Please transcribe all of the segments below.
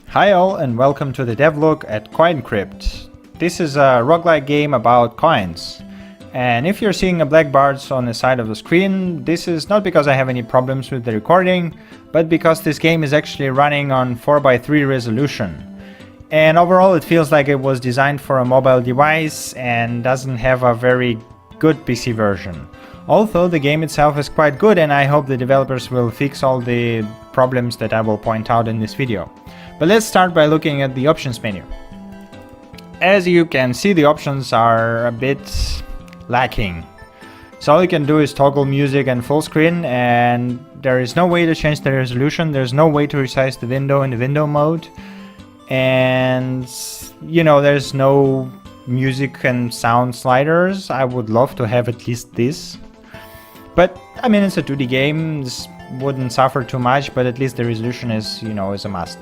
Hi all and welcome to the DevLook at Coin Crypt. This is a roguelike game about coins. And if you're seeing a black bars on the side of the screen, this is not because I have any problems with the recording, but because this game is actually running on 4:3 resolution. And overall it feels like it was designed for a mobile device and doesn't have a very good PC version. Although the game itself is quite good, and I hope the developers will fix all the problems that I will point out in this video. But let's start by looking at the options menu. As you can see, the options are a bit lacking. So all you can do is toggle music and full screen, and there is no way to change the resolution. There's no way to resize the window in the window mode. And you know, there's no music and sound sliders. I would love to have at least this. But I mean, it's a 2D game. This wouldn't suffer too much, but at least the resolution is, you know, is a must.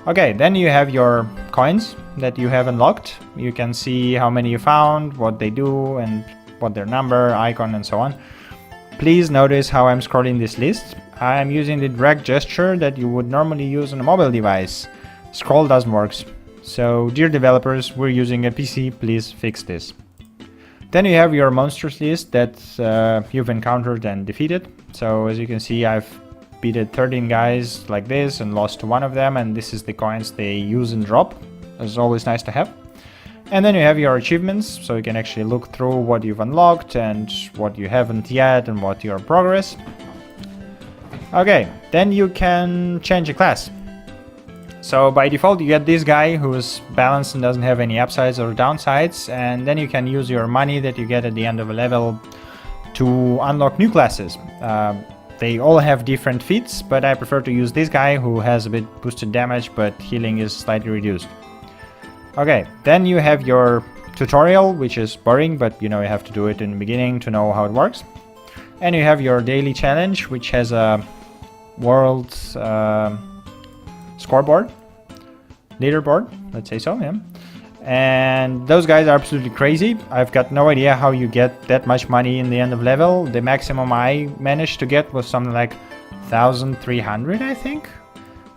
Okay, then you have your coins that you have unlocked. You can see how many you found, what they do, and what their number, icon, and so on. Please notice how I'm scrolling this list. I'm using the drag gesture that you would normally use on a mobile device. Scroll doesn't work. So, dear developers, we're using a PC, please fix this. Then you have your monsters list that you've encountered and defeated. So, as you can see, I've beaten 13 guys like this and lost to one of them, and this is the coins they use and drop. It's always nice to have. And then you have your achievements, so you can actually look through what you've unlocked and what you haven't yet and what your progress. Okay, then you can change a class. So by default you get this guy who's balanced and doesn't have any upsides or downsides, and then you can use your money that you get at the end of a level to unlock new classes. They all have different feats, but I prefer to use this guy who has a bit boosted damage, but healing is slightly reduced. Okay, then you have your tutorial, which is boring, but you know, you have to do it in the beginning to know how it works. And you have your daily challenge, which has a world scoreboard, leaderboard, let's say so, yeah. And those guys are absolutely crazy. I've got no idea how you get that much money in the end of level. The maximum I managed to get was something like 1,300, I think.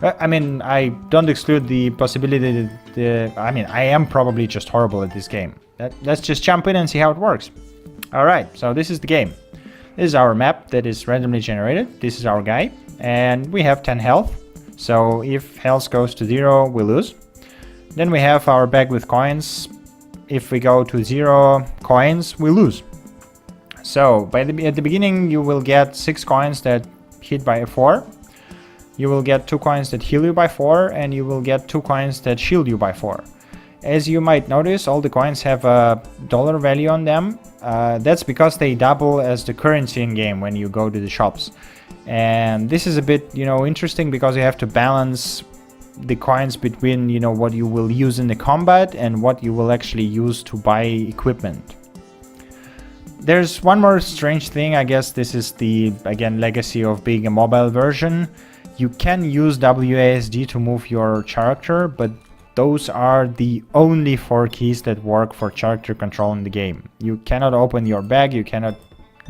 I mean, I don't exclude the possibility that I am probably just horrible at this game. Let's just jump in and see how it works. Alright, so this is the game. This is our map that is randomly generated. This is our guy. And we have 10 health. So if health goes to 0, we lose. Then we have our bag with coins. If we go to 0 coins, we lose. So at the beginning you will get 6 coins that hit by a 4. You will get 2 coins that heal you by 4, and you will get 2 coins that shield you by 4. As you might notice, all the coins have a dollar value on them. That's because they double as the currency in game when you go to the shops. And this is a bit, you know, interesting because you have to balance the coins between, you know, what you will use in the combat and what you will actually use to buy equipment. There's one more strange thing. I guess this is the, again, legacy of being a mobile version. You can use WASD to move your character, but those are the only 4 keys that work for character control in the game. You cannot open your bag, you cannot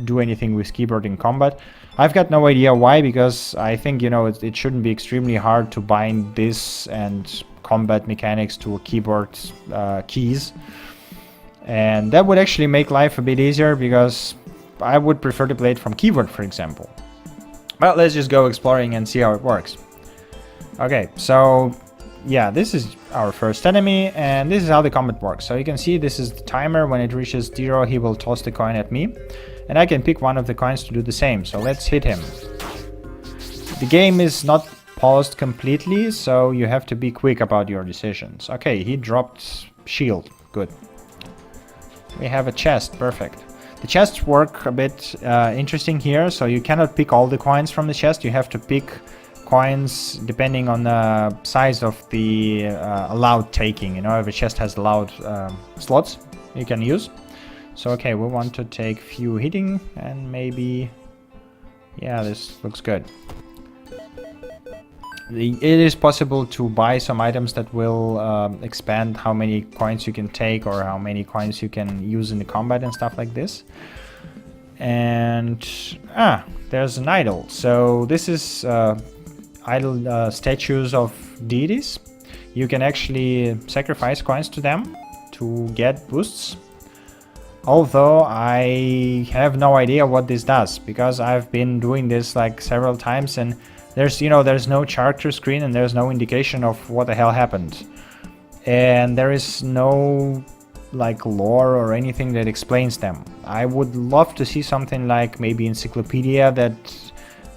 do anything with keyboard in combat. I've got no idea why, because I think, you know, it shouldn't be extremely hard to bind this and combat mechanics to a keyboard keys. And that would actually make life a bit easier, because I would prefer to play it from keyboard, for example. Well, let's just go exploring and see how it works. Okay, so yeah, this is our first enemy, and this is how the combat works. So you can see this is the timer. When it reaches 0, he will toss the coin at me, and I can pick one of the coins to do the same. So let's hit him. The game is not paused completely, so you have to be quick about your decisions. Okay, he dropped shield. Good. We have a chest. Perfect. The chests work a bit interesting here, so you cannot pick all the coins from the chest. You have to pick coins depending on the size of the allowed taking. You know, every chest has allowed slots you can use. So okay, we want to take few hitting, and maybe, yeah, this looks good. It is possible to buy some items that will expand how many coins you can take or how many coins you can use in the combat and stuff like this. And there's an idol. So this is idol statues of deities. You can actually sacrifice coins to them to get boosts. Although I have no idea what this does, because I've been doing this like several times, and there's no character screen and there's no indication of what the hell happened, and there is no like lore or anything that explains them. I would love to see something like maybe encyclopedia, that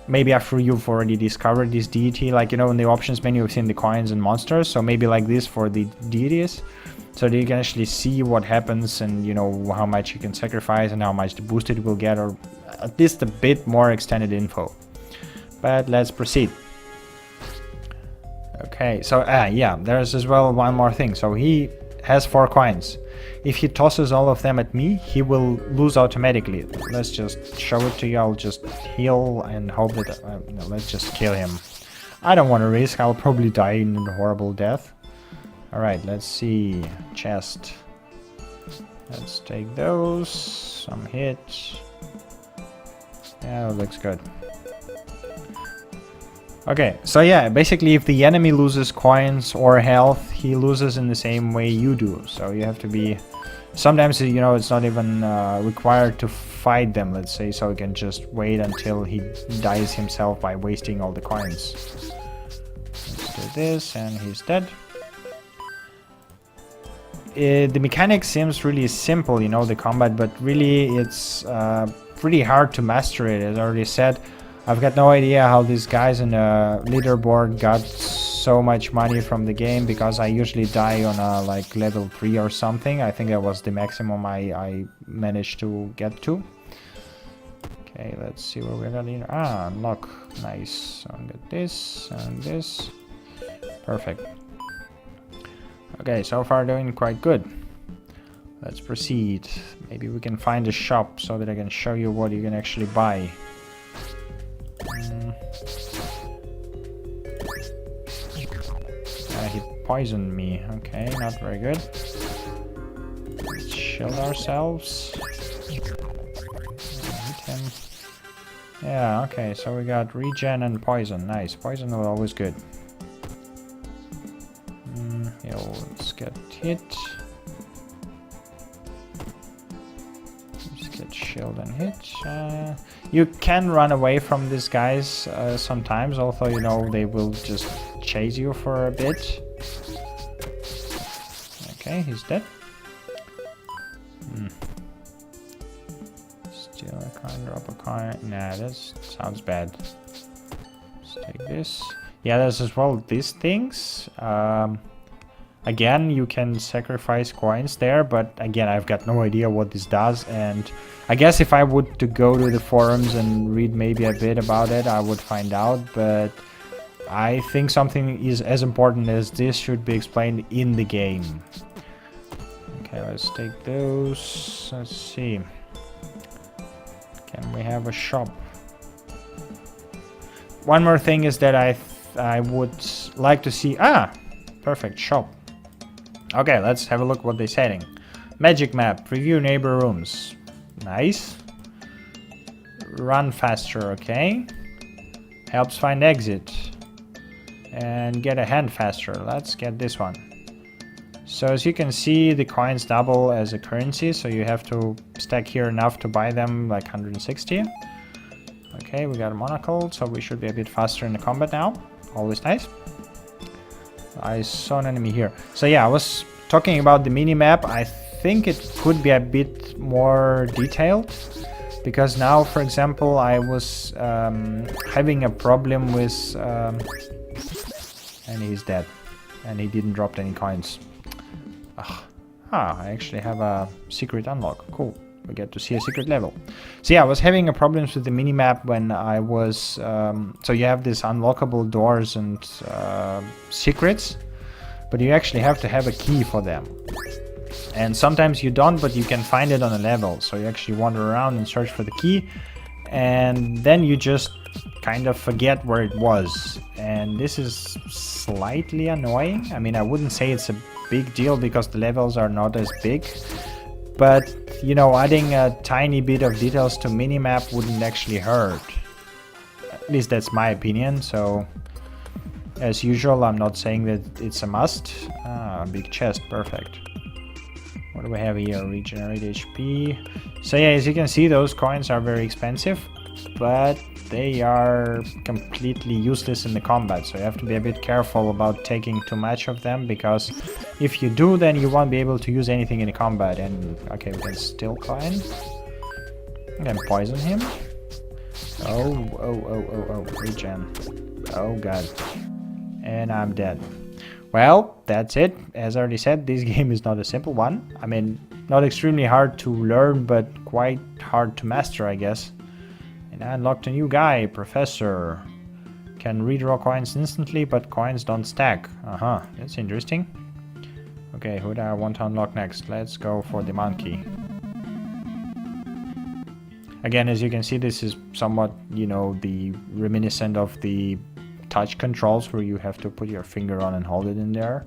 maybe after you've already discovered this deity, like in the options menu you've seen the coins and monsters, so maybe like this for the deities, so that you can actually see what happens and how much you can sacrifice and how much the boosted will get, or at least a bit more extended info. But let's proceed. Okay, so yeah, there's as well one more thing. So he has 4 coins. If he tosses all of them at me, he will lose automatically. Let's just show it to you. I'll just heal and hope that let's just kill him. I don't want to risk. I'll probably die in a horrible death. Alright, let's see. Chest. Let's take those. Some hits. Yeah, that looks good. Okay, so yeah, basically if the enemy loses coins or health, he loses in the same way you do. So you have to be... Sometimes, it's not even required to fight them, let's say, so you can just wait until he dies himself by wasting all the coins. Let's do this, and he's dead. The mechanic seems really simple, the combat, but really it's pretty hard to master it. As I already said, I've got no idea how these guys in the leaderboard got so much money from the game, because I usually die on a like level 3 or something. I think that was the maximum I managed to get to. Okay, let's see what we got in. Unlock. Nice. So I got this and this. Perfect. Okay, so far doing quite good. Let's proceed. Maybe we can find a shop so that I can show you what you can actually buy. He poisoned me. Okay, not very good. Let's shield ourselves. Hit him. Yeah, okay, so we got regen and poison. Nice. Poison was always good. Yeah, let's get hit. Let's get shield and hit. You can run away from these guys sometimes, although they will just chase you for a bit. Okay, he's dead. Still a coin, drop a coin. Nah, that sounds bad. Let's take this. Yeah, there's as well these things. Again, you can sacrifice coins there, but again, I've got no idea what this does, and I guess if I would to go to the forums and read maybe a bit about it, I would find out, but I think something is as important as this should be explained in the game. Okay, let's take those. Let's see. Can we have a shop? One more thing is that I would like to see... perfect, shop. Okay, let's have a look what they're saying. Magic map, preview neighbor rooms. Nice. Run faster, okay. Helps find exit. And get a hand faster. Let's get this one. So as you can see, the coins double as a currency, so you have to stack here enough to buy them, like 160. Okay, we got a monocle, so we should be a bit faster in the combat now. Always nice. I saw an enemy here. So yeah, I was talking about the mini-map. I think it could be a bit more detailed, because now, for example, I was having a problem with... and he's dead. And he didn't drop any coins. I actually have a secret unlock. Cool. We get to see a secret level. So yeah, I was having a problem with the minimap when I was... so you have these unlockable doors and secrets, but you actually have to have a key for them. And sometimes you don't, but you can find it on a level. So you actually wander around and search for the key, and then you just kind of forget where it was. And this is slightly annoying. I mean, I wouldn't say it's a big deal because the levels are not as big, but you know, adding a tiny bit of details to minimap wouldn't actually hurt. At least that's my opinion. So as usual, I'm not saying that it's a must. Ah, big chest, perfect. What do we have here? Regenerate HP. So yeah, as you can see, those coins are very expensive, but they are completely useless in the combat. So you have to be a bit careful about taking too much of them, because if you do, then you won't be able to use anything in the combat. And okay, we can still coin. We can poison him. Oh, regen. Oh god. And I'm dead. Well, that's it. As I already said, this game is not a simple one. I mean, not extremely hard to learn, but quite hard to master, I guess. And I unlocked a new guy, Professor. Can redraw coins instantly, but coins don't stack. That's interesting. Okay, who do I want to unlock next? Let's go for the monkey. Again, as you can see, this is somewhat, you know, the reminiscent of the touch controls where you have to put your finger on and hold it in there.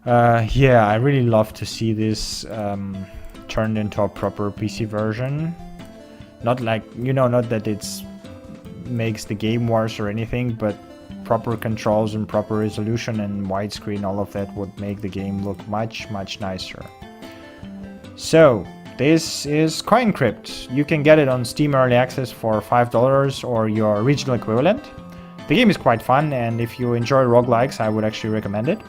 Yeah, I really love to see this turned into a proper PC version. Not like, you know, not that it's makes the game worse or anything, but proper controls and proper resolution and widescreen, all of that would make the game look much, much nicer. So this is Coin Crypt. You can get it on Steam Early Access for $5 or your regional equivalent. The game is quite fun, and if you enjoy roguelikes, I would actually recommend it.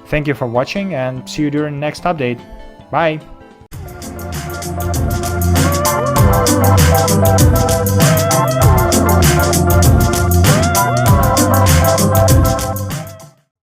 Thank you for watching, and see you during the next update. Bye!